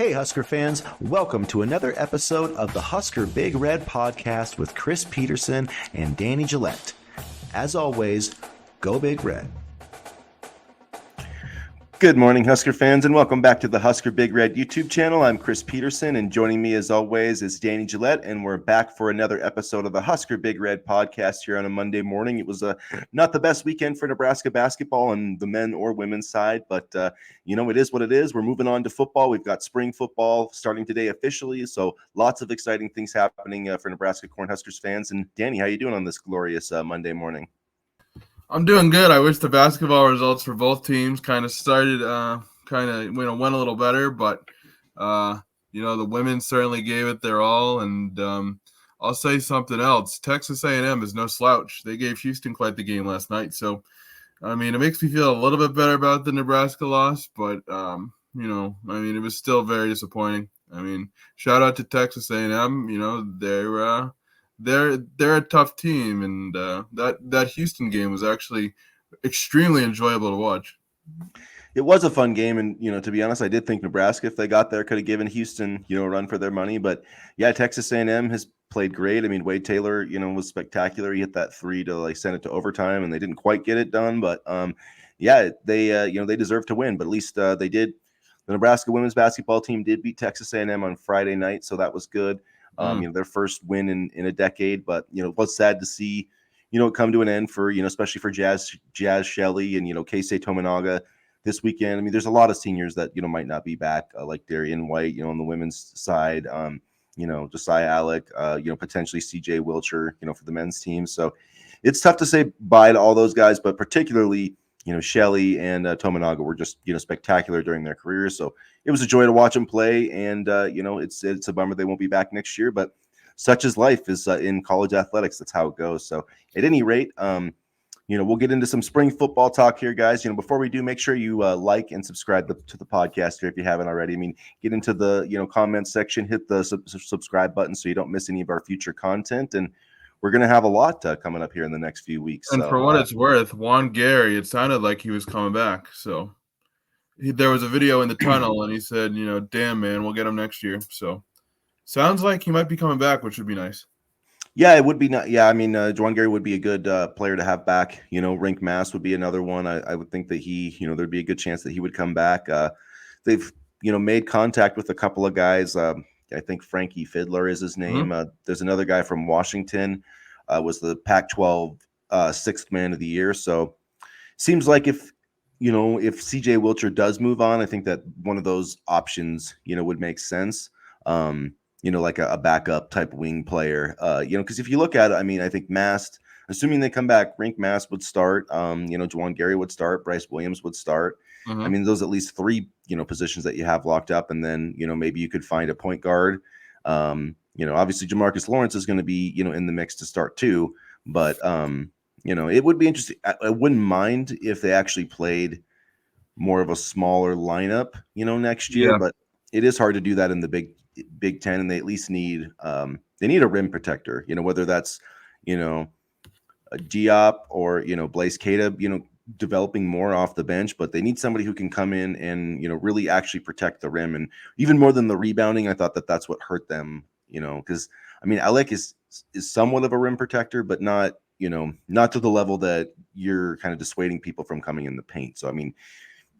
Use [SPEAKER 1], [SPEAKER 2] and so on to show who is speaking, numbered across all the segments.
[SPEAKER 1] Hey, Husker fans, welcome to another episode of the Husker Big Red podcast with Chris Peterson and Danny Gillette. As always, go Big Red. Good morning, Husker fans, and welcome back to the Husker Big Red YouTube channel. I'm Chris Peterson, and joining me as always is Danny Gillette, and we're back for another episode of the Husker Big Red podcast here on a Monday morning. It was not the best weekend for Nebraska basketball on the men or women's side, but it is what it is. We're moving on to football. We've got spring football starting today officially, so lots of exciting things happening for Nebraska Cornhuskers fans. And Danny, how you doing on this glorious Monday morning?
[SPEAKER 2] I'm doing good. I wish the basketball results for both teams kind of started, went a little better, but the women certainly gave it their all. And I'll say something else: Texas A&M is no slouch. They gave Houston quite the game last night. So, it makes me feel a little bit better about the Nebraska loss, but it was still very disappointing. Shout out to Texas A&M. They're a tough team, and that Houston game was actually extremely enjoyable to watch.
[SPEAKER 1] It was a fun game, and to be honest, I did think Nebraska, if they got there, could have given Houston a run for their money. But yeah, Texas A&M has played great. Wade Taylor was spectacular. He hit that three to send it to overtime, and they didn't quite get it done. But they deserve to win. But at least they did. The Nebraska women's basketball team did beat Texas A&M on Friday night, so that was good. Their first win in a decade, but it was sad to see it come to an end for especially for Jazz Shelley and Keisei Tominaga this weekend. There's a lot of seniors that might not be back, like Darian White on the women's side, Josiah Alec, potentially CJ Wilcher for the men's team. So it's tough to say bye to all those guys, but particularly Shelley and Tominaga were just spectacular during their careers. So it was a joy to watch them play, and it's a bummer they won't be back next year. But such is life is in college athletics. That's how it goes. So at any rate, we'll get into some spring football talk here, guys. Before we do, make sure you like and subscribe to the podcast here if you haven't already. Get into the comment section, hit the subscribe button so you don't miss any of our future content. And we're going to have a lot coming up here in the next few weeks.
[SPEAKER 2] And for what it's worth, Jaan Gary, it sounded like he was coming back. So there was a video in the tunnel, and he said, damn, man, we'll get him next year. So sounds like he might be coming back, which would be nice.
[SPEAKER 1] Yeah, it would be not. Yeah, Jaan Gary would be a good player to have back. Rink Mass would be another one. I would think that he, there'd be a good chance that he would come back. They've, made contact with a couple of guys. I think Frankie Fiddler is his name. There's another guy from Washington, was the Pac-12 sixth man of the year. So seems like if CJ Wilcher does move on, I think that one of those options, would make sense. Like a backup type wing player, because if you look at it, I think Mast, assuming they come back, Rink Mast would start, Jaan Gary would start, Bryce Williams would start. Those at least three, positions that you have locked up, and then, maybe you could find a point guard. Obviously Jamarcus Lawrence is going to be, in the mix to start too, but, it would be interesting. I wouldn't mind if they actually played more of a smaller lineup, next year, but it is hard to do that in the Big Ten, and they at least need a rim protector, whether that's a Diop or Blaise Keita, developing more off the bench, but they need somebody who can come in and really actually protect the rim. And even more than the rebounding, I thought that's what hurt them, because Alec is somewhat of a rim protector, but not not to the level that you're kind of dissuading people from coming in the paint. So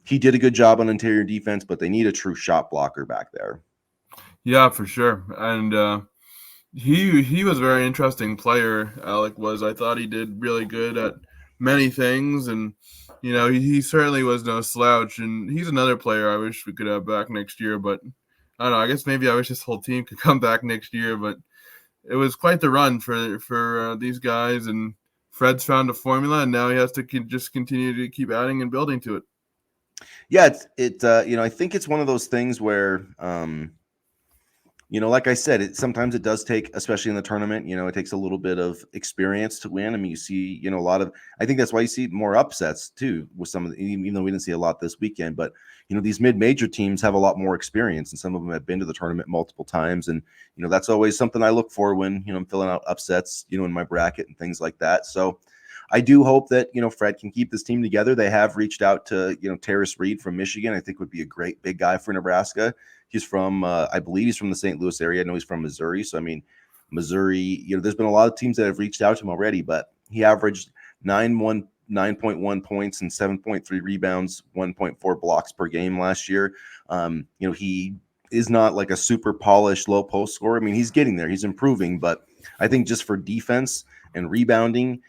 [SPEAKER 1] he did a good job on interior defense, but they need a true shot blocker back there.
[SPEAKER 2] Yeah, for sure. And he was a very interesting player, Alec was. I thought he did really good at many things, and he certainly was no slouch. And he's another player I wish we could have back next year, but I don't know. I guess maybe I wish this whole team could come back next year, but it was quite the run for these guys, and Fred's found a formula, and now he has to just continue to keep adding and building to it.
[SPEAKER 1] Yeah, I think it's one of those things where like I said, sometimes it does take, especially in the tournament, it takes a little bit of experience to win. You see, a lot of, I think that's why you see more upsets too with some of the, even though we didn't see a lot this weekend, but these mid-major teams have a lot more experience, and some of them have been to the tournament multiple times. And, that's always something I look for when, I'm filling out upsets, in my bracket and things like that. So I do hope that, Fred can keep this team together. They have reached out to, Terrace Reed from Michigan. I think would be a great big guy for Nebraska. He's from, I believe he's from the St. Louis area. I know he's from Missouri. So, I mean, Missouri, there's been a lot of teams that have reached out to him already, but he averaged 9.1 points and 7.3 rebounds, 1.4 blocks per game last year. He is not like a super polished low post scorer. I mean, he's getting there. He's improving, but I think just for defense and rebounding,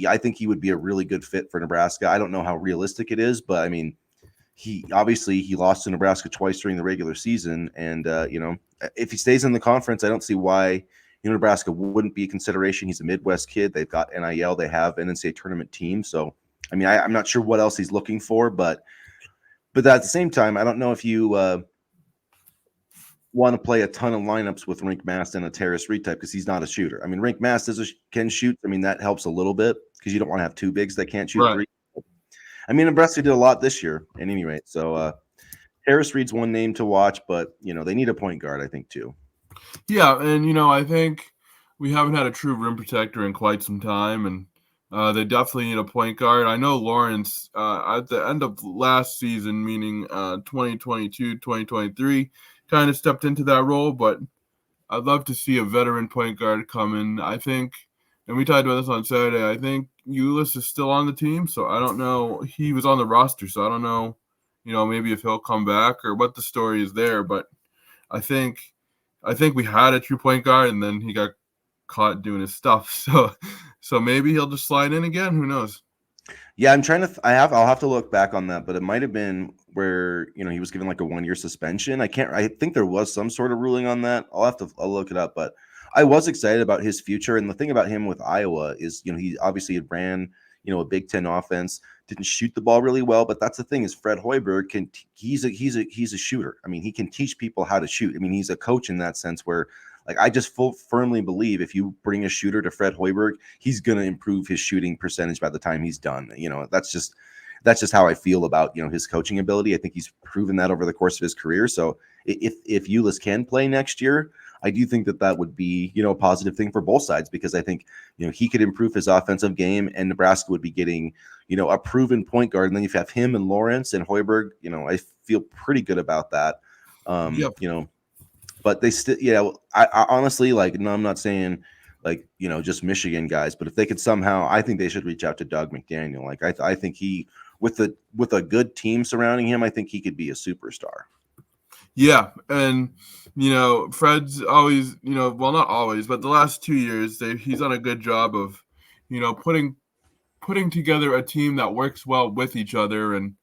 [SPEAKER 1] I think he would be a really good fit for Nebraska. I don't know how realistic it is, but I mean, he lost to Nebraska twice during the regular season, and if he stays in the conference, I don't see why Nebraska wouldn't be a consideration. He's a Midwest kid. They've got NIL. They have an NCAA tournament team. So, I mean, I'm not sure what else he's looking for, but at the same time, I don't know if you want to play a ton of lineups with Rink Mast and a Terrace Reed type because he's not a shooter. I mean, Rink Mast can shoot. I mean, that helps a little bit because you don't want to have two bigs that can't shoot three. I mean, Nebraska did a lot this year at any rate. So Terrace Reed's one name to watch, but, they need a point guard, I think, too.
[SPEAKER 2] Yeah, and, I think we haven't had a true rim protector in quite some time, and they definitely need a point guard. I know Lawrence, at the end of last season, meaning 2022, 2023, kind of stepped into that role, but I'd love to see a veteran point guard come in. I think, and we talked about this on Saturday, I think Ulis is still on the team, so I don't know. He was on the roster, so I don't know, maybe if he'll come back or what the story is there, but I think we had a true point guard, and then he got caught doing his stuff. So maybe he'll just slide in again. Who knows?
[SPEAKER 1] Yeah, I'm trying to. I'll have to look back on that, but it might have been where he was given like a 1-year suspension. I think there was some sort of ruling on that. I'll look it up, but I was excited about his future. And the thing about him with Iowa is, he obviously had ran, a Big Ten offense, didn't shoot the ball really well, but that's the thing is Fred Hoiberg he's a shooter. I mean, he can teach people how to shoot. I mean, he's a coach in that sense where, like, I just firmly believe if you bring a shooter to Fred Hoiberg, he's going to improve his shooting percentage by the time he's done. That's just how I feel about, his coaching ability. I think he's proven that over the course of his career. So if Ulis can play next year, I do think that would be, a positive thing for both sides because I think, he could improve his offensive game and Nebraska would be getting, a proven point guard. And then you have him and Lawrence and Hoiberg, I feel pretty good about that.
[SPEAKER 2] Yep.
[SPEAKER 1] But they still, I honestly, like, no, I'm not saying like, just Michigan guys, but if they could somehow, I think they should reach out to Doug McDaniel. Like, I think he, with a good team surrounding him, I think he could be a superstar.
[SPEAKER 2] Yeah. And, Fred's always, well, not always, but the last 2 years, he's done a good job of, putting together a team that works well with each other. And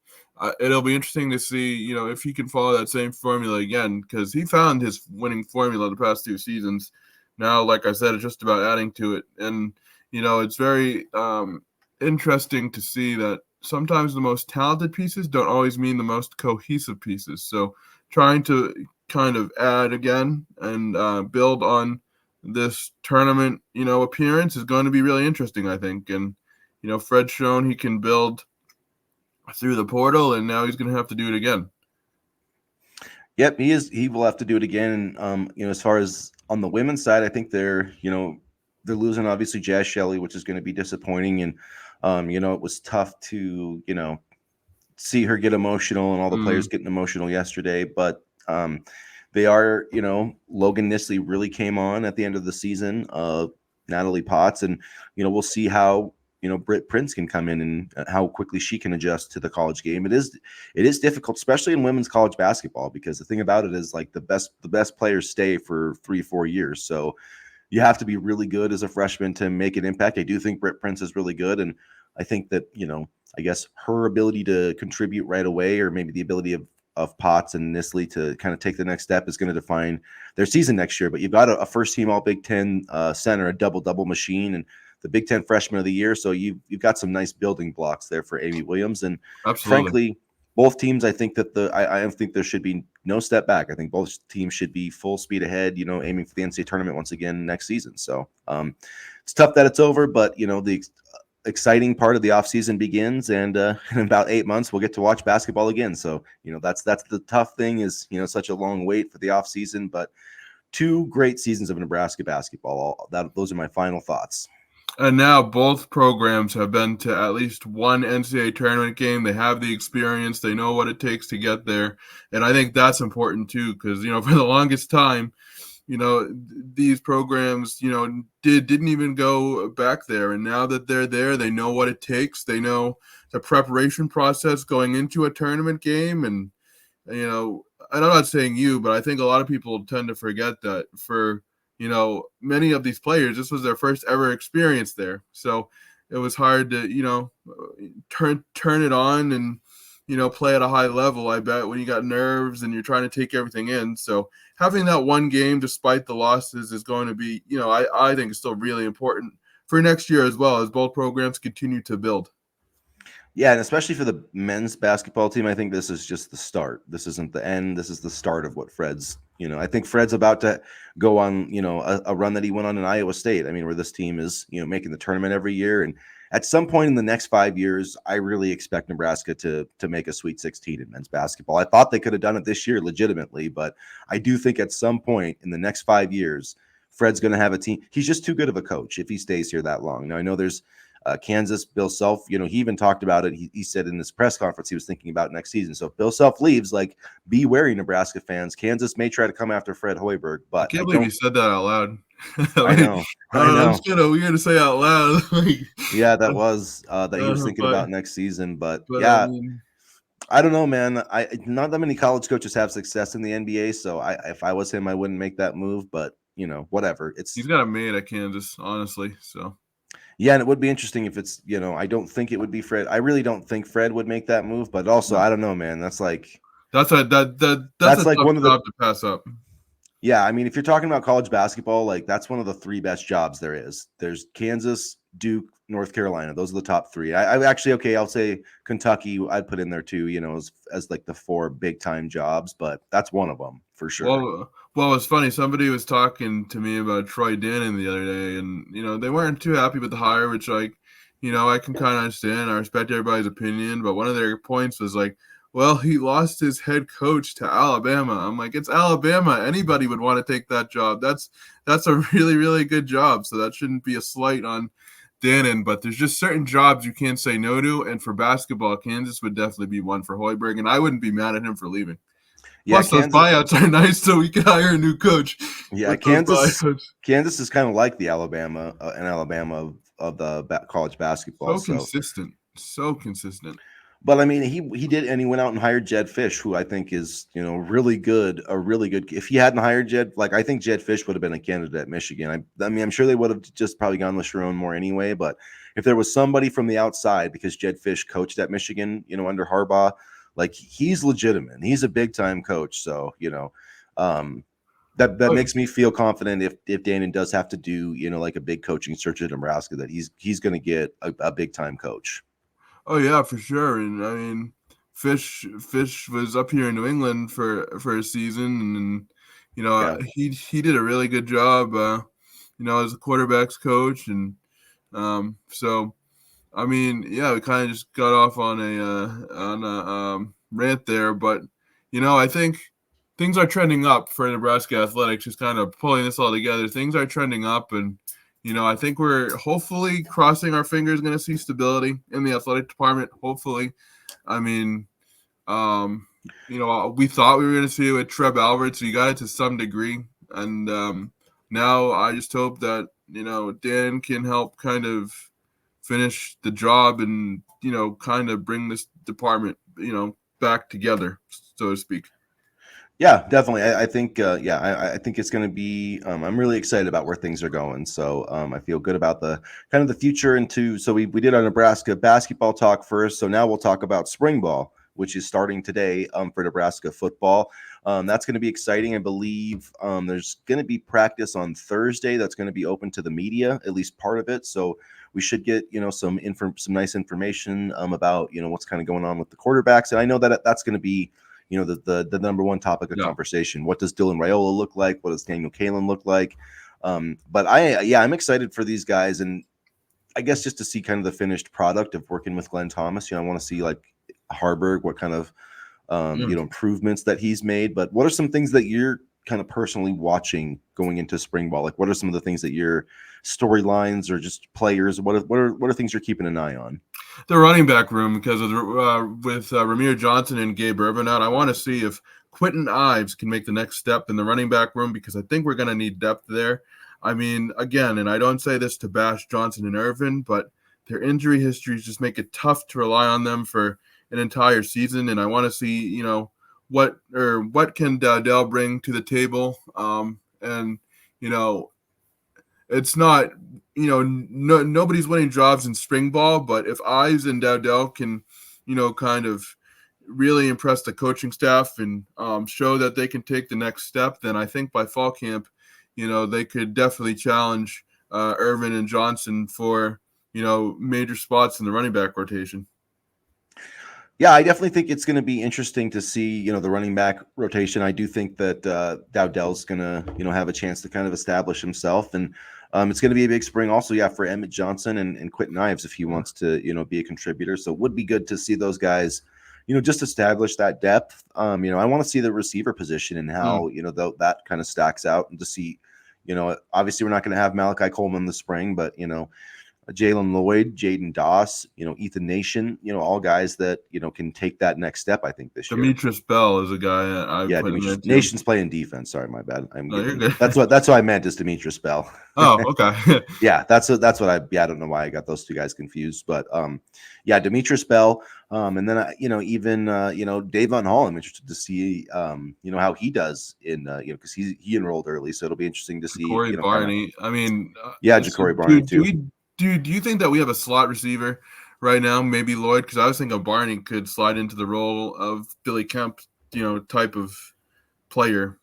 [SPEAKER 2] it'll be interesting to see, if he can follow that same formula again, because he found his winning formula the past 2 seasons. Now, like I said, it's just about adding to it. And, it's very interesting to see that sometimes the most talented pieces don't always mean the most cohesive pieces. So trying to kind of add again and build on this tournament, appearance is going to be really interesting, I think. And, Fred's shown he can build through the portal, and now he's going to have to do it again.
[SPEAKER 1] Yep, he will have to do it again. And as far as on the women's side, I think they're losing obviously Jazz Shelley, which is going to be disappointing. And it was tough to see her get emotional and all the players getting emotional yesterday. But they are, Logan Nisley really came on at the end of the season. Natalie Potts, and we'll see how Britt Prince can come in and how quickly she can adjust to the college game. It is difficult, especially in women's college basketball, because the thing about it is like the best players stay for 3-4 years. So you have to be really good as a freshman to make an impact. I do think Britt Prince is really good, and I think that I guess her ability to contribute right away, or maybe the ability of Potts and Nisley to kind of take the next step, is going to define their season next year. But you've got a first team All Big Ten center, a double machine, and the Big Ten Freshman of the Year. So you've got some nice building blocks there for Amy Williams. And
[SPEAKER 2] Absolutely.
[SPEAKER 1] Frankly, both teams, I think that I think there should be no step back. I think both teams should be full speed ahead, aiming for the NCAA tournament once again next season. So it's tough that it's over, but the exciting part of the offseason begins, and in about 8 months we'll get to watch basketball again. So that's the tough thing is such a long wait for the offseason, but 2 great seasons of Nebraska basketball. Those are my final thoughts.
[SPEAKER 2] And now both programs have been to at least one NCAA tournament game. They have the experience. They know what it takes to get there. And I think that's important too, because, for the longest time, these programs, didn't even go back there. And now that they're there, they know what it takes. They know the preparation process going into a tournament game. And, and I'm not saying you, but I think a lot of people tend to forget that for, many of these players, this was their first ever experience there. So it was hard to, turn it on and, play at a high level. I bet when you got nerves and you're trying to take everything in. So having that one game, despite the losses, is going to be, I think it's still really important for next year as well, as both programs continue to build.
[SPEAKER 1] Yeah, and especially for the men's basketball team, I think this is just the start. This isn't the end. This is the start of what Fred's, I think Fred's about to go on, a run that he went on in Iowa State. I mean, where this team is, making the tournament every year. And at some point in the next 5 years, I really expect Nebraska to make a Sweet 16 in men's basketball. I thought they could have done it this year legitimately, but I do think at some point in the next 5 years, Fred's going to have a team. He's just too good of a coach if he stays here that long. Now, I know there's Kansas, Bill Self, he even talked about it. He said in this press conference he was thinking about next season. So if Bill Self leaves, be wary, Nebraska fans. Kansas may try to come after Fred Hoiberg, but
[SPEAKER 2] I can't believe you said that out loud.
[SPEAKER 1] I know.
[SPEAKER 2] It's kind of weird to say out loud.
[SPEAKER 1] Yeah, that was that he was thinking about next season. But yeah, I don't know, man. Not that many college coaches have success in the NBA, so if I was him, I wouldn't make that move. But whatever.
[SPEAKER 2] He's got it made at Kansas, honestly. So.
[SPEAKER 1] Yeah, and it would be interesting if it's, I don't think it would be Fred. I really don't think Fred would make that move, but also I don't know, man. That's like
[SPEAKER 2] that's a
[SPEAKER 1] like
[SPEAKER 2] tough
[SPEAKER 1] one of
[SPEAKER 2] job to pass up.
[SPEAKER 1] Yeah, I mean, if you're talking about college basketball, that's one of the 3 best jobs there is. There's Kansas, Duke, North Carolina. Those are the top 3. I actually, okay, I'll say Kentucky. I'd put in there too, as like the 4 big time jobs, but that's one of them for sure.
[SPEAKER 2] Well, it's funny. Somebody was talking to me about Troy Dannon the other day, and they weren't too happy with the hire, which I can kind of understand. I respect everybody's opinion, but one of their points was like, well, he lost his head coach to Alabama. I'm like, it's Alabama. Anybody would want to take that job. That's a really, really good job. So that shouldn't be a slight on Dannon, but there's just certain jobs you can't say no to. And for basketball, Kansas would definitely be one for Hoiberg, and I wouldn't be mad at him for leaving.
[SPEAKER 1] Yeah,
[SPEAKER 2] plus, those buyouts are nice, so we can hire a new coach.
[SPEAKER 1] Yeah, Kansas is kind of like the Alabama of the college basketball.
[SPEAKER 2] So consistent.
[SPEAKER 1] But I mean, he did, and he went out and hired Jedd Fisch, who I think is really good. If he hadn't hired Jedd, I think Jedd Fisch would have been a candidate at Michigan. I mean, I'm sure they would have just probably gone with Sharon more anyway. But if there was somebody from the outside, because Jedd Fisch coached at Michigan, under Harbaugh. He's legitimate. He's a big time coach. So, that makes me feel confident if Dannon does have to do, a big coaching search at Nebraska, that he's going to get a big time coach.
[SPEAKER 2] Oh yeah, for sure. And I mean, Fisch was up here in New England for a season, and he did a really good job, as a quarterbacks coach. And so I mean, yeah, we kind of just got off on a rant there, but I think things are trending up for Nebraska athletics. Just kind of pulling this all together, things are trending up, and I think we're hopefully, crossing our fingers, going to see stability in the athletic department. Hopefully, I mean, we thought we were going to see it with Trev Alberts, so you got it to some degree, and now I just hope that Dan can help kind of finish the job and kind of bring this department back together, so to speak.
[SPEAKER 1] Yeah, definitely. I think I think it's going to be I'm really excited about where things are going, so I feel good about the kind of the future. So we did our Nebraska basketball talk first, so now we'll talk about spring ball, which is starting today for Nebraska football. That's going to be exciting. I believe there's going to be practice on Thursday that's going to be open to the media, at least part of it. So we should get some nice information about what's kind of going on with the quarterbacks. And I know that that's going to be the number one topic of conversation. What does Dylan Raiola look like? What does Daniel Kalen look like? But I'm excited for these guys, and I guess just to see kind of the finished product of working with Glenn Thomas. I want to see Harburg, what kind of improvements that he's made. But what are some things that you're kind of personally watching going into spring ball? Like, what are some of the things that your storylines or just players? What are things you're keeping an eye on?
[SPEAKER 2] The running back room, because of with Ramir Johnson and Gabe Ervin out, I want to see if Quentin Ives can make the next step in the running back room, because I think we're going to need depth there. I mean, again, and I don't say this to bash Johnson and Irvin, but their injury histories just make it tough to rely on them for an entire season. And I want to see, what can Dowdell bring to the table. And it's not, nobody's winning jobs in spring ball, but if Ives and Dowdell can, kind of really impress the coaching staff and show that they can take the next step, then I think by fall camp, they could definitely challenge Irvin and Johnson for, major spots in the running back rotation.
[SPEAKER 1] Yeah, I definitely think it's going to be interesting to see, the running back rotation. I do think that Dowdell's going to, have a chance to kind of establish himself, and it's going to be a big spring also, for Emmett Johnson and Quentin Ives if he wants to, be a contributor. So it would be good to see those guys, just establish that depth. I want to see the receiver position and how, that kind of stacks out, and to see, obviously we're not going to have Malachi Coleman in the spring, but, Jalen Lloyd, Jaden Doss, Ethan Nation, all guys that, can take that next step, I think, this year.
[SPEAKER 2] Demetrius Bell is a guy I put in
[SPEAKER 1] Nation's playing defense. Sorry, my bad.
[SPEAKER 2] You're good.
[SPEAKER 1] That's what I meant is Demetrius Bell.
[SPEAKER 2] Oh, okay.
[SPEAKER 1] Yeah, that's what I don't know why I got those two guys confused, but Demetrius Bell, and then even Davon Hall. I'm interested to see how he does in because he enrolled early, so it'll be interesting to see.
[SPEAKER 2] Corey Barney.
[SPEAKER 1] Ja'Cory Barney too.
[SPEAKER 2] Do you think that we have a slot receiver right now? Maybe Lloyd, because I was thinking Barney could slide into the role of Billy Kemp, type of player.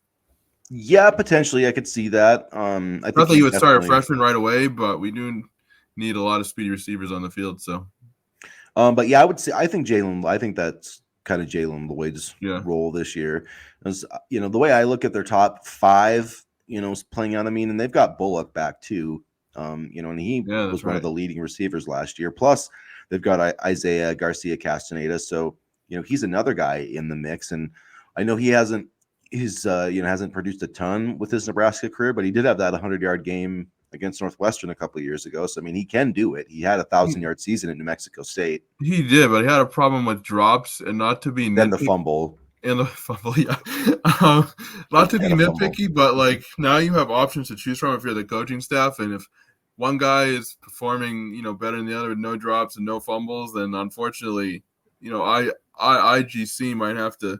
[SPEAKER 1] Yeah, potentially, I could see that. I think
[SPEAKER 2] not that you would start a freshman right away, but we do need a lot of speedy receivers on the field. So,
[SPEAKER 1] but yeah, I think that's kind of Jalen Lloyd's role this year. As, the way I look at their top five, playing on. And they've got Bullock back too. And he was one of the leading receivers last year. Plus, they've got Isaiah Garcia Castaneda, so he's another guy in the mix. And I know he hasn't produced a ton with his Nebraska career, but he did have that 100-yard game against Northwestern a couple of years ago. So he can do it. He had a 1,000-yard season at New Mexico State.
[SPEAKER 2] He did, but he had a problem with drops, and not to be
[SPEAKER 1] then the fumble.
[SPEAKER 2] And the fumble, yeah. Not to be nitpicky, but now you have options to choose from if you're the coaching staff, and if one guy is performing, better than the other with no drops and no fumbles, then unfortunately, IGC might have to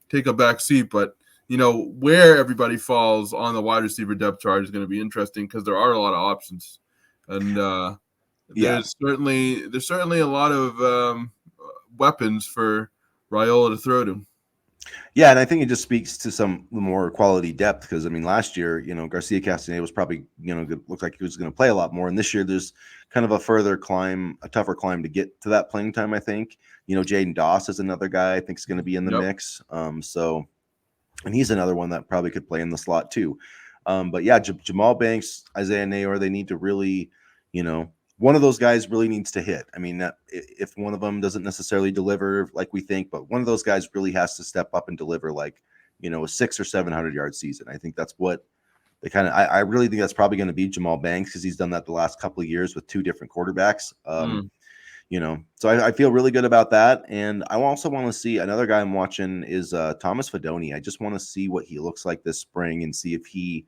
[SPEAKER 2] take a back seat. But where everybody falls on the wide receiver depth chart is going to be interesting, because there are a lot of options, and there's certainly a lot of weapons for Raiola to throw to.
[SPEAKER 1] Yeah, and I think it just speaks to some more quality depth, because last year, Garcia Castaneda was probably, looked like he was going to play a lot more, and this year there's kind of a tougher climb to get to that playing time. I think, Jaden Doss is another guy I think is going to be in the mix. And he's another one that probably could play in the slot too. But yeah, Jamal Banks, Isaiah Nayor, they need to really, one of those guys really needs to hit. If one of them doesn't necessarily deliver like we think, but one of those guys really has to step up and deliver a 600 or 700-yard season. I think that's what they I really think that's probably going to be Jamal Banks, because he's done that the last couple of years with two different quarterbacks. So I feel really good about that. And I also want to see another guy I'm watching is Thomas Fedoni. I just want to see what he looks like this spring and see if he,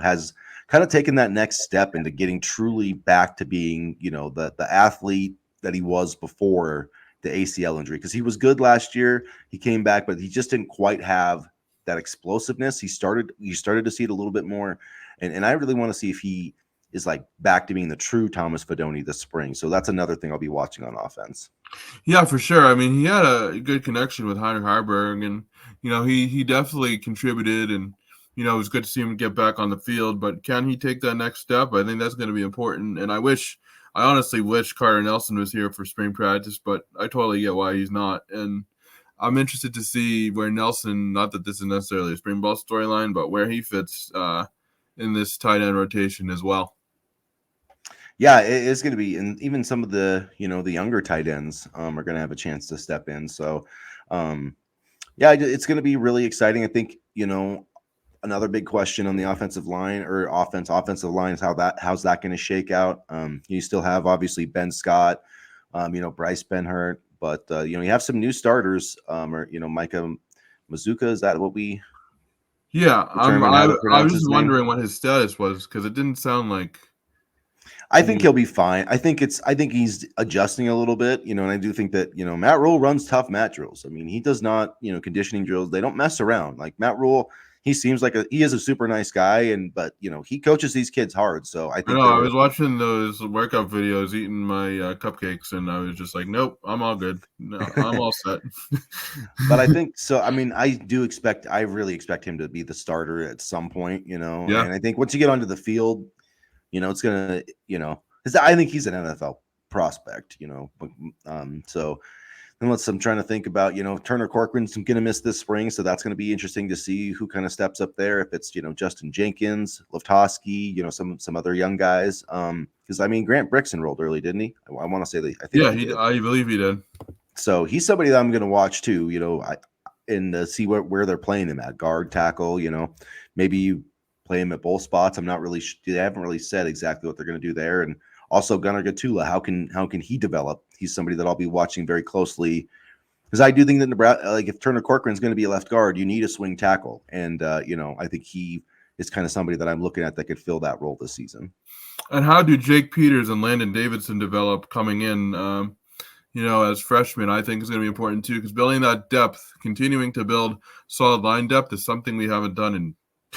[SPEAKER 1] has kind of taken that next step into getting truly back to being, the athlete that he was before the ACL injury. Because he was good last year. He came back, but he just didn't quite have that explosiveness. You started to see it a little bit more. And I really want to see if he is back to being the true Thomas Fedoni this spring. So that's another thing I'll be watching on offense.
[SPEAKER 2] Yeah, for sure. He had a good connection with Heinrich Harburg, and he definitely contributed, and it was good to see him get back on the field. But can he take that next step? I think that's going to be important. And I honestly wish Carter Nelson was here for spring practice, but I totally get why he's not. And I'm interested to see where Nelson, not that this is necessarily a spring ball storyline, but where he fits in this tight end rotation as well.
[SPEAKER 1] Yeah, it is going to be, and even some of the, the younger tight ends are going to have a chance to step in. So, it's going to be really exciting. I think, another big question on the offensive line or offensive line is how's that going to shake out. You still have obviously Ben Scott, Bryce Benhurt, but you have some new starters, or Micah Mazuka. Is that what we
[SPEAKER 2] Yeah,
[SPEAKER 1] determine how to
[SPEAKER 2] I
[SPEAKER 1] pronounce
[SPEAKER 2] was just
[SPEAKER 1] his name?
[SPEAKER 2] wondering what his status was because it didn't sound like
[SPEAKER 1] I think
[SPEAKER 2] he.
[SPEAKER 1] he'll be fine. I think he's adjusting a little bit, and I do think that, Matt Rule runs tough mat drills. I mean, he does not, conditioning drills. They don't mess around. Like Matt Rule, he seems like he is a super nice guy, but he coaches these kids hard. So I
[SPEAKER 2] I
[SPEAKER 1] think
[SPEAKER 2] know I
[SPEAKER 1] they'll
[SPEAKER 2] was watching those workout videos, eating my cupcakes, and I was just like, nope, I'm all good. No, I'm all set.
[SPEAKER 1] but I think so. I mean, I really expect him to be the starter at some point,
[SPEAKER 2] Yeah,
[SPEAKER 1] and I think once you get onto the field, it's gonna, because I think he's an NFL prospect, so unless I'm trying to think about, Turner Corcoran's going to miss this spring, so that's going to be interesting to see who kind of steps up there. If it's, Justin Jenkins, Loftoski, some other young guys. Because I mean, Grant Brix enrolled early, didn't he? I want to say that I think
[SPEAKER 2] yeah,
[SPEAKER 1] he did.
[SPEAKER 2] I believe he did.
[SPEAKER 1] So he's somebody that I'm going to watch too. And see where they're playing him at guard, tackle. Maybe you play him at both spots. I'm not really. They haven't really said exactly what they're going to do there. And also Gunnar Gatula, how can he develop? He's somebody that I'll be watching very closely because I do think that Nebraska, like if Turner Corcoran's going to be a left guard, you need a swing tackle, and I think he is kind of somebody that I'm looking at that could fill that role this season.
[SPEAKER 2] And how do Jake Peters and Landon Davidson develop coming in? As freshmen, I think is going to be important too because building that depth, continuing to build solid line depth, is something we haven't done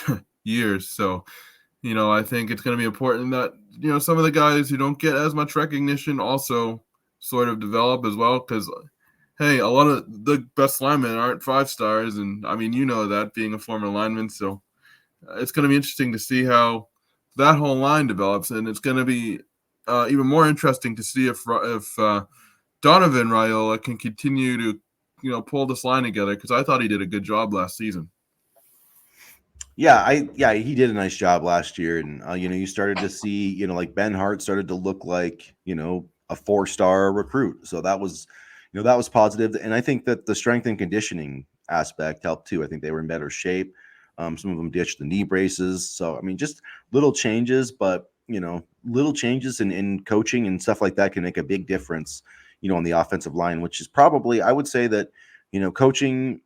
[SPEAKER 2] in years. So, I think it's going to be important that some of the guys who don't get as much recognition also sort of develop as well because. Hey, a lot of the best linemen aren't 5 stars, and I mean, that being a former lineman, so it's going to be interesting to see how that whole line develops, and it's going to be even more interesting to see if Donovan Raiola can continue to pull this line together because I thought he did a good job last season.
[SPEAKER 1] Yeah, he did a nice job last year, and you started to see, like Ben Hart started to look like, a 4-star recruit. So that was, that was positive, and I think that the strength and conditioning aspect helped too. I think they were in better shape. Some of them ditched the knee braces. So I mean, just little changes, but little changes in coaching and stuff like that can make a big difference, on the offensive line, which is probably I would say that coaching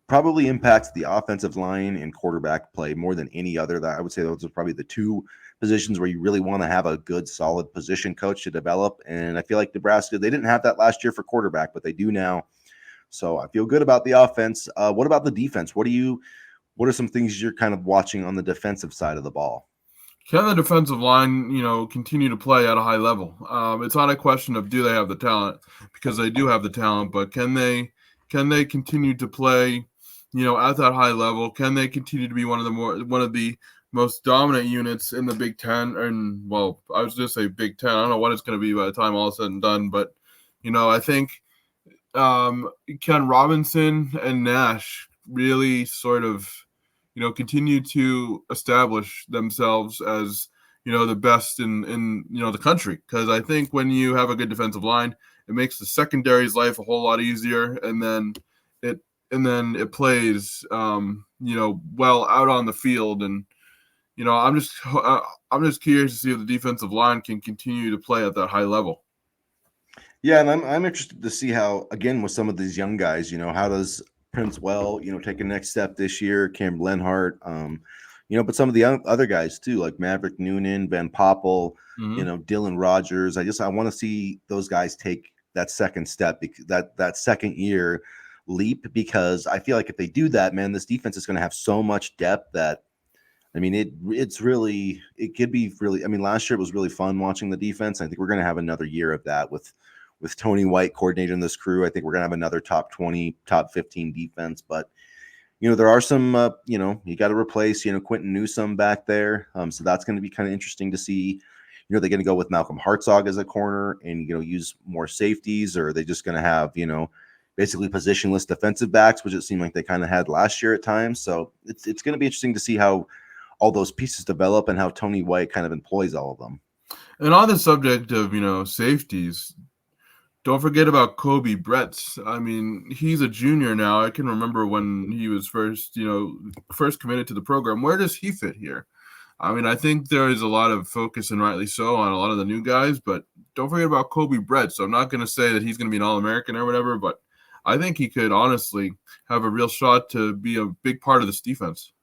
[SPEAKER 1] probably impacts the offensive line and quarterback play more than any other. That I would say those are probably the two positions where you really want to have a good, solid position coach to develop. And I feel like Nebraska, they didn't have that last year for quarterback, but they do now. So I feel good about the offense. What about the defense? What are some things you're kind of watching on the defensive side of the ball?
[SPEAKER 2] Can the defensive line, continue to play at a high level? It's not a question of do they have the talent because they do have the talent, but can they continue to play, at that high level? Can they continue to be one of the most dominant units in the Big Ten? And well, I was just say Big Ten. I don't know what it's going to be by the time all is said and done, but I think Ken Robinson and Nash really sort of continue to establish themselves as the best in the country because I think when you have a good defensive line, it makes the secondary's life a whole lot easier, and then it plays well out on the field, and I'm just curious to see if the defensive line can continue to play at that high level.
[SPEAKER 1] Yeah, and I'm interested to see how, again, with some of these young guys, how does Prince take a next step this year, Cam Lenhart, but some of the other guys too, like Maverick Noonan, Van Poppel, Dylan Rogers. I want to see those guys take that second step, that second year leap, because I feel like if they do that, man, this defense is going to have so much depth that, I mean, it could be really, I mean, last year it was really fun watching the defense. I think we're going to have another year of that with Tony White coordinating this crew. I think we're going to have another top 20, top 15 defense, but there are some, you got to replace, Quentin Newsome back there. So that's going to be kind of interesting to see. They're going to go with Malcolm Hartzog as a corner and, use more safeties, or are they just going to have, basically positionless defensive backs, which it seemed like they kind of had last year at times. So it's going to be interesting to see how all those pieces develop and how Tony White kind of employs all of them.
[SPEAKER 2] And on the subject of, safeties, Don't forget about Kobe Bretz. I mean, he's a junior now. I can remember when he was first committed to the program. Where does he fit here? I mean, I think there is a lot of focus, and rightly so, on a lot of the new guys, but don't forget about Kobe Bretz. So I'm not going to say that he's going to be an All-American or whatever, but I think he could honestly have a real shot to be a big part of this defense.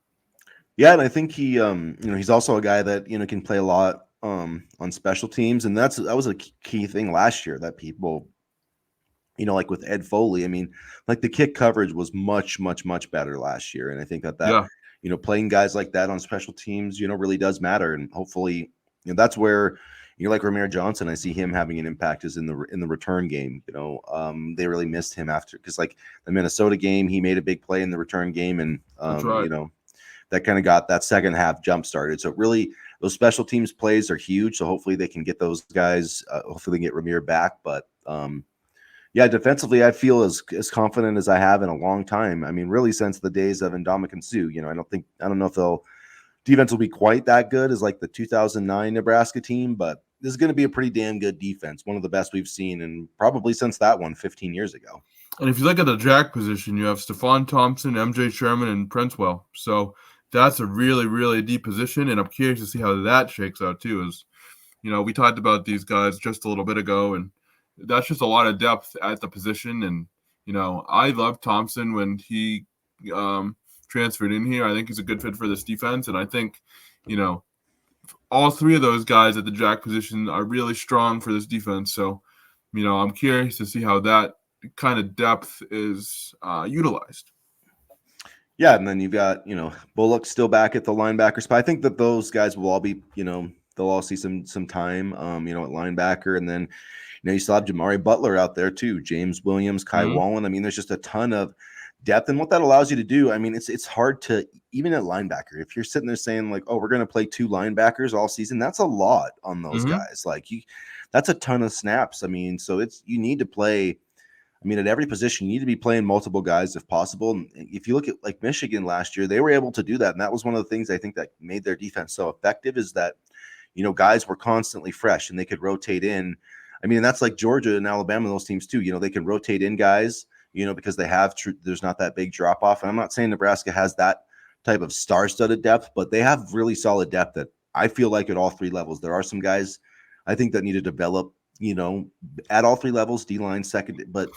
[SPEAKER 1] Yeah, and I think he's also a guy that can play a lot on special teams, and that was a key thing last year that people, like with Ed Foley. I mean, like the kick coverage was much, much, much better last year, and I think that
[SPEAKER 2] Yeah,
[SPEAKER 1] playing guys like that on special teams, really does matter, and hopefully, that's where. Like Ramir Johnson, I see him having an impact is in the return game. They really missed him after because like the Minnesota game, he made a big play in the return game, and
[SPEAKER 2] that's right.
[SPEAKER 1] that kind of got that second half jump started. So really, those special teams plays are huge. So hopefully they can get those guys. Hopefully they get Ramir back. But yeah, defensively, I feel as confident as I have in a long time. I mean, really since the days of Ndamukong Suh. I don't know if they'll defense will be quite that good as like the 2009 Nebraska team, but this is going to be a pretty damn good defense. One of the best we've seen, and probably since that one 15 years ago.
[SPEAKER 2] And if you look at the jack position, you have Stephon Thompson, MJ Sherman, and Princewill. So that's a really, really deep position, and I'm curious to see how that shakes out too. As we talked about these guys just a little bit ago, and that's just a lot of depth at the position. And I love Thompson when he transferred in here. I think he's a good fit for this defense, and I think all three of those guys at the jack position are really strong for this defense. So I'm curious to see how that kind of depth is utilized.
[SPEAKER 1] Yeah, and then you've got Bullock still back at the linebacker spot. I think that those guys will all be they'll all see some time at linebacker, and then you still have Jamari Butler out there too, James Williams, Kai Wallen. I mean, there's just a ton of depth, and what that allows you to do. I mean, it's hard to even at linebacker if you're sitting there saying like, oh, we're going to play two linebackers all season. That's a lot on those guys. Like that's a ton of snaps. I mean, so you need to play. I mean, at every position, you need to be playing multiple guys if possible. And if you look at like Michigan last year, they were able to do that. And that was one of the things I think that made their defense so effective is that, guys were constantly fresh and they could rotate in. I mean, and that's like Georgia and Alabama, those teams too. They can rotate in guys, because they have there's not that big drop off. And I'm not saying Nebraska has that type of star-studded depth, but they have really solid depth that I feel like at all three levels. There are some guys I think that need to develop at all three levels, D-line, second. But,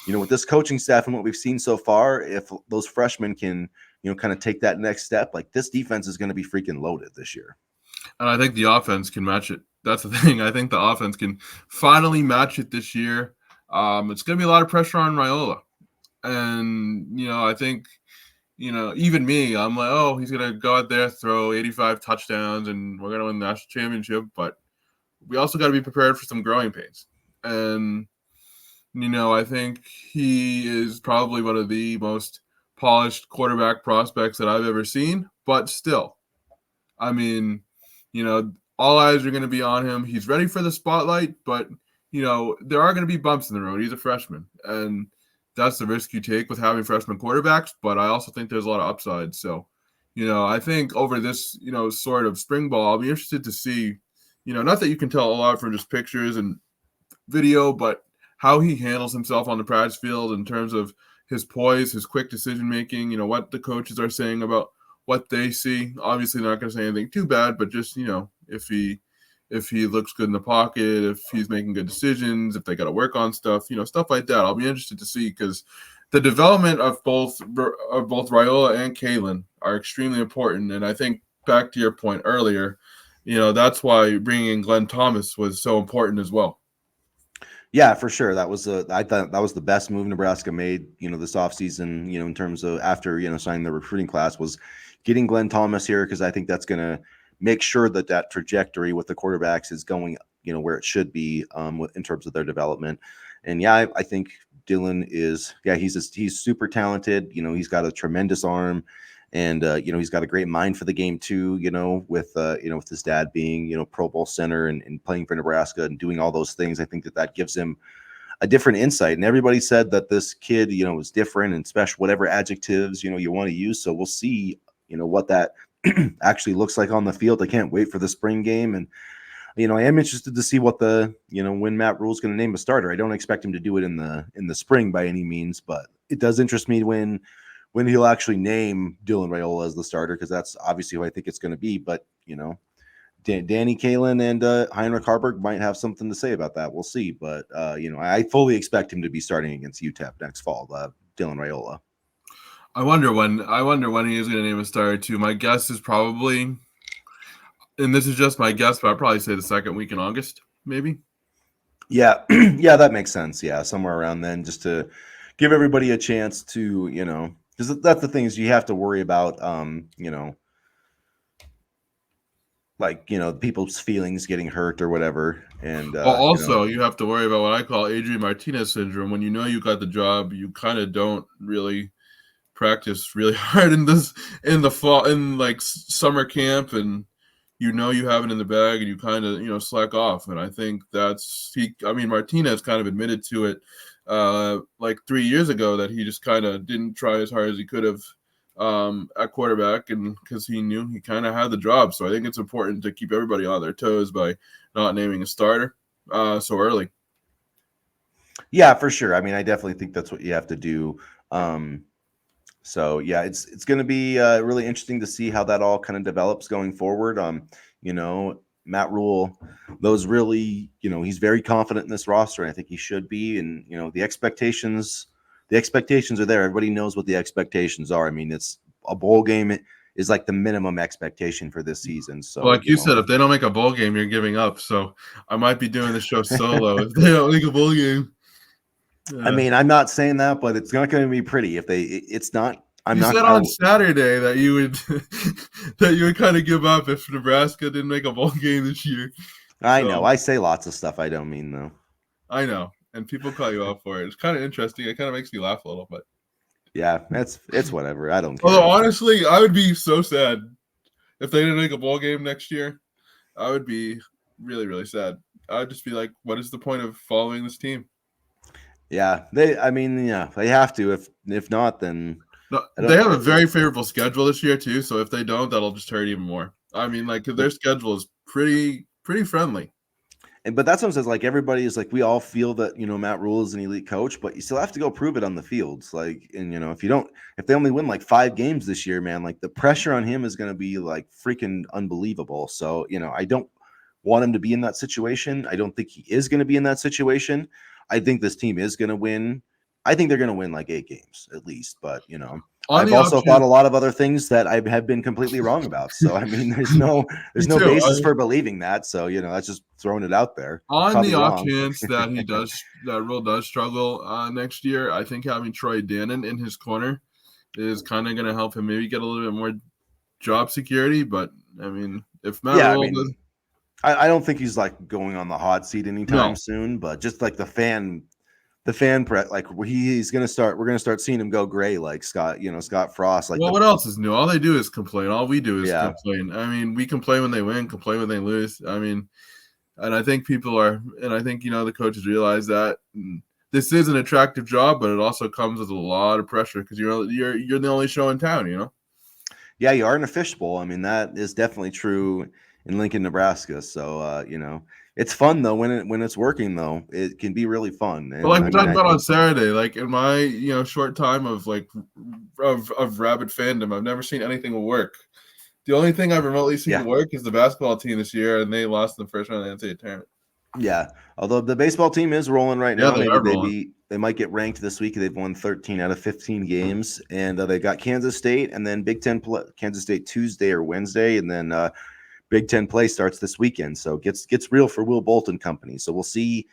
[SPEAKER 1] with this coaching staff and what we've seen so far, if those freshmen can, kind of take that next step, like this defense is going to be freaking loaded this year.
[SPEAKER 2] And I think the offense can match it. That's the thing. I think the offense can finally match it this year. It's going to be a lot of pressure on Raiola. And, I think, even me, I'm like, oh, he's going to go out there, throw 85 touchdowns, and we're going to win the national championship. But we also got to be prepared for some growing pains. And, I think he is probably one of the most polished quarterback prospects that I've ever seen. But still, I mean, all eyes are going to be on him. He's ready for the spotlight, but, there are going to be bumps in the road. He's a freshman. And that's the risk you take with having freshman quarterbacks. But I also think there's a lot of upside. So, I think over this, sort of spring ball, I'll be interested to see, not that you can tell a lot from just pictures and video, but how he handles himself on the practice field in terms of his poise, his quick decision-making, what the coaches are saying about what they see. Obviously, not going to say anything too bad, but just, if he looks good in the pocket, if he's making good decisions, if they got to work on stuff, stuff like that. I'll be interested to see because the development of both Raiola and Kalen are extremely important. And I think back to your point earlier, that's why bringing in Glenn Thomas was so important as well.
[SPEAKER 1] Yeah, for sure. I thought that was the best move Nebraska made, this offseason, in terms of after, signing the recruiting class was getting Glenn Thomas here because I think that's going to make sure that trajectory with the quarterbacks is going, where it should be in terms of their development. And yeah, I think Dylan he's super talented. He's got a tremendous arm. And he's got a great mind for the game too. With his dad being Pro Bowl center and playing for Nebraska and doing all those things, I think that gives him a different insight. And everybody said that this kid, was different and special, whatever adjectives you want to use. So we'll see, what that actually looks like on the field. I can't wait for the spring game, and I am interested to see what when Matt Rule's going to name a starter. I don't expect him to do it in the spring by any means, but it does interest me when he'll actually name Dylan Raiola as the starter, because that's obviously who I think it's going to be. But Danny Kalen and Heinrich Harburg might have something to say about that. We'll see. But I fully expect him to be starting against UTEP next fall. Dylan Raiola.
[SPEAKER 2] I wonder when he is going to name a starter too. My guess is probably, and this is just my guess, but I'd probably say the second week in August, maybe.
[SPEAKER 1] Yeah, yeah, that makes sense. Yeah, somewhere around then, just to give everybody a chance to, because that's the thing is you have to worry about, people's feelings getting hurt or whatever. And
[SPEAKER 2] Well, also you have to worry about what I call Adrian Martinez syndrome. When you know you got the job, you kind of don't really practice really hard in the fall, in like summer camp, and you have it in the bag, and you kind of slack off. And I think Martinez kind of admitted to it like 3 years ago that he just kind of didn't try as hard as he could have at quarterback, and because he knew he kind of had the job. So I think it's important to keep everybody on their toes by not naming a starter so early.
[SPEAKER 1] Yeah, for sure. I mean, I definitely think that's what you have to do. So yeah, it's going to be really interesting to see how that all kind of develops going forward. Matt Rule, those really, he's very confident in this roster, and I think he should be. And the expectations are there. Everybody knows what the expectations are. I mean, it's a bowl game is like the minimum expectation for this season. So,
[SPEAKER 2] well, like you said, if they don't make a bowl game, you're giving up. So I might be doing the show solo if they don't make a bowl game.
[SPEAKER 1] I mean, I'm not saying that, but it's not going to be pretty if they. It's not.
[SPEAKER 2] You said on Saturday that you would kind of give up if Nebraska didn't make a bowl game this year.
[SPEAKER 1] I know. I say lots of stuff I don't mean, though.
[SPEAKER 2] I know, and people call you out for it. It's kind of interesting. It kind of makes me laugh a little bit.
[SPEAKER 1] Yeah, it's whatever. I don't care.
[SPEAKER 2] Although honestly, I would be so sad if they didn't make a bowl game next year. I would be really, really sad. I'd just be like, what is the point of following this team?
[SPEAKER 1] Yeah, they have to. If not, then
[SPEAKER 2] no, they have a very favorable schedule this year too. So if they don't, that'll just hurt even more. I mean, like their schedule is pretty friendly.
[SPEAKER 1] But that's what I'm saying. Like everybody is like, we all feel that Matt Rule is an elite coach, but you still have to go prove it on the fields. Like, and if they only win like 5 games this year, man, like the pressure on him is going to be like freaking unbelievable. So I don't want him to be in that situation. I don't think he is going to be in that situation. I think this team is going to win. I think they're going to win like 8 games at least. But I've also thought a lot of other things that I have been completely wrong about. So I mean, there's no basis for believing that. So that's just throwing it out there.
[SPEAKER 2] On probably the off chance that Rule does struggle next year, I think having Troy Dannon in his corner is kind of going to help him maybe get a little bit more job security. But I mean, if Matt Rule
[SPEAKER 1] I don't think he's like going on the hot seat anytime soon. But just like the fan like we're gonna start seeing him go gray like Scott Frost. Like,
[SPEAKER 2] what else is new? All they do is complain. All we do is complain. I mean, we complain when they win, complain when they lose. I mean, and I think the coaches realize that this is an attractive job, but it also comes with a lot of pressure because you're the only show in town.
[SPEAKER 1] Yeah, you are in a fishbowl. I mean, that is definitely true in Lincoln, Nebraska. So it's fun though when it's working though. It can be really fun.
[SPEAKER 2] And, like we talked about on Saturday, like in my short time of like of rabid fandom, I've never seen anything work. The only thing I've remotely seen work is the basketball team this year, and they lost in the first round of the NCAA tournament.
[SPEAKER 1] Yeah, although the baseball team is rolling right now. They might get ranked this week. They've won 13 out of 15 games, and they got Kansas State, and then Big Ten Kansas State Tuesday or Wednesday, and then Big Ten play starts this weekend. So gets real for Will Bolton Company. So we'll see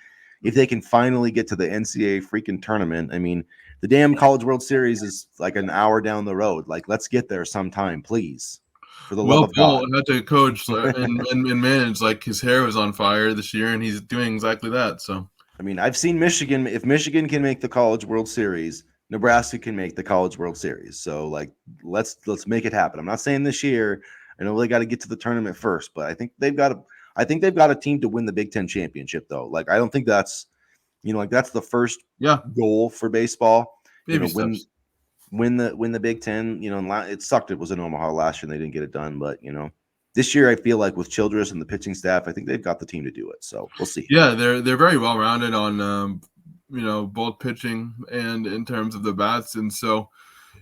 [SPEAKER 1] if they can finally get to the NCAA freaking tournament. I mean, the damn College World Series is like an hour down the road. Like, let's get there sometime, please. For the love of God.
[SPEAKER 2] Will had to coach and manage. Like his hair was on fire this year, and he's doing exactly that. So
[SPEAKER 1] I mean, I've seen Michigan. If Michigan can make the College World Series, Nebraska can make the College World Series. So like, let's make it happen. I'm not saying this year. I know they got to get to the tournament first, but I think they've got a team to win the Big Ten championship though. Like, I don't think that's that's the first goal for baseball. Win the Big Ten. And it sucked. It was in Omaha last year and they didn't get it done, but this year I feel like with Childress and the pitching staff, I think they've got the team to do it. So we'll see.
[SPEAKER 2] Yeah, they're very well rounded on both pitching and in terms of the bats, and so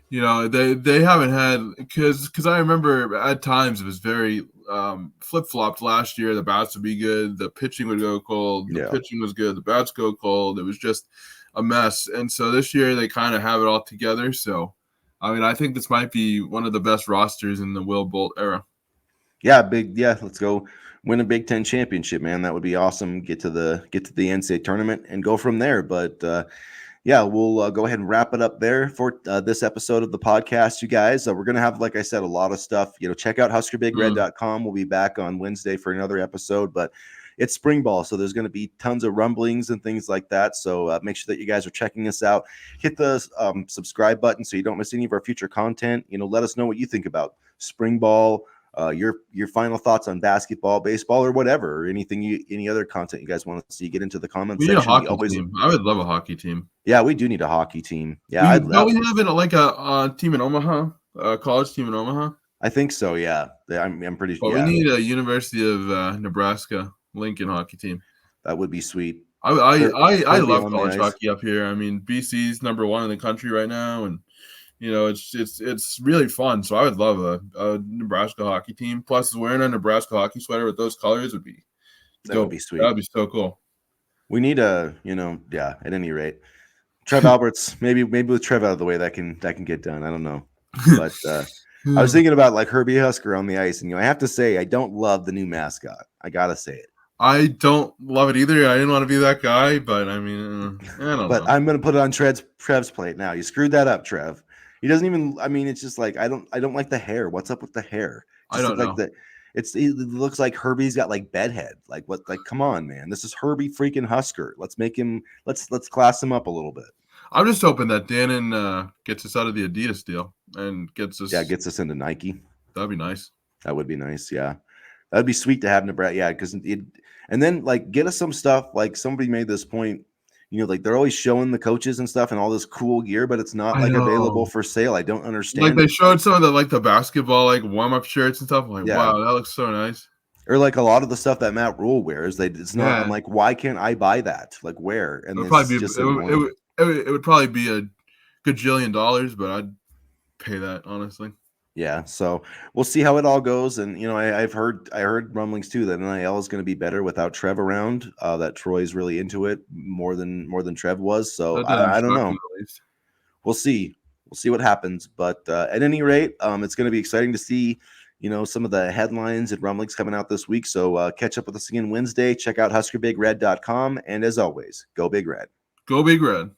[SPEAKER 2] they haven't had because I remember at times it was very flip flopped last year. The bats would be good, the pitching would go cold. The pitching was good, the bats go cold. It was just a mess, and so this year they kind of have it all together. So, I mean, I think this might be one of the best rosters in the Will Bolt era.
[SPEAKER 1] Yeah, let's go win a Big Ten championship, man. That would be awesome. Get to the NCAA tournament and go from there. But yeah, we'll go ahead and wrap it up there for this episode of the podcast, you guys. We're gonna have, like I said, a lot of stuff. Check out HuskerBigRed.com. We'll be back on Wednesday for another episode, but it's spring ball, so there's going to be tons of rumblings and things like that. So make sure that you guys are checking us out. Hit the subscribe button so you don't miss any of our future content. Let us know what you think about spring ball. Your final thoughts on basketball, baseball, or whatever, or any other content you guys want to see. Get into the comments
[SPEAKER 2] section.
[SPEAKER 1] We
[SPEAKER 2] need a hockey team. I would love a hockey team.
[SPEAKER 1] Yeah, we do need a hockey team. Yeah,
[SPEAKER 2] don't we have a team in Omaha, a college team in Omaha?
[SPEAKER 1] I think so. Yeah, I'm pretty sure.
[SPEAKER 2] We need a University of Nebraska Lincoln hockey team.
[SPEAKER 1] That would be sweet.
[SPEAKER 2] I love college hockey up here. I mean, BC's #1 in the country right now, and it's really fun. So I would love a Nebraska hockey team. Plus, wearing a Nebraska hockey sweater with those colors would be
[SPEAKER 1] sweet.
[SPEAKER 2] That would be so cool.
[SPEAKER 1] We need at any rate, Trev Alberts. Maybe with Trev out of the way, that can get done. I don't know, but I was thinking about like Herbie Husker on the ice, and I have to say I don't love the new mascot. I gotta say it.
[SPEAKER 2] I don't love it either. I didn't want to be that guy, but I mean, I don't know.
[SPEAKER 1] But I'm gonna put it on Trev's plate now. You screwed that up, Trev. He doesn't even. I mean, it's just like I don't like the hair. What's up with the hair?
[SPEAKER 2] I don't know.
[SPEAKER 1] It looks like Herbie's got like bedhead. Like what? Like come on, man. This is Herbie freaking Husker. Let's make him. Let's class him up a little bit.
[SPEAKER 2] I'm just hoping that Dannon gets us out of the Adidas deal and gets us
[SPEAKER 1] into Nike.
[SPEAKER 2] That'd be nice.
[SPEAKER 1] That would be nice. Yeah, that'd be sweet to have Nebraska. Yeah, because and then like get us some stuff. Like somebody made this point. Like they're always showing the coaches and stuff and all this cool gear, but it's not like available for sale. I don't understand.
[SPEAKER 2] Like they showed some of the basketball warm-up shirts and stuff. I'm like, wow, that looks so nice.
[SPEAKER 1] Or like a lot of the stuff that Matt Rule wears, it's not. Yeah. I'm like, why can't I buy that? Like where? And
[SPEAKER 2] it would probably be a gajillion dollars, but I'd pay that honestly.
[SPEAKER 1] Yeah, so we'll see how it all goes, and I heard rumblings too that NIL is going to be better without Trev around. That Troy's really into it more than Trev was. So I don't know. We'll see what happens. But at any rate, it's going to be exciting to see some of the headlines and rumblings coming out this week. So catch up with us again Wednesday. Check out HuskerBigRed.com, and as always, go Big Red.
[SPEAKER 2] Go Big Red.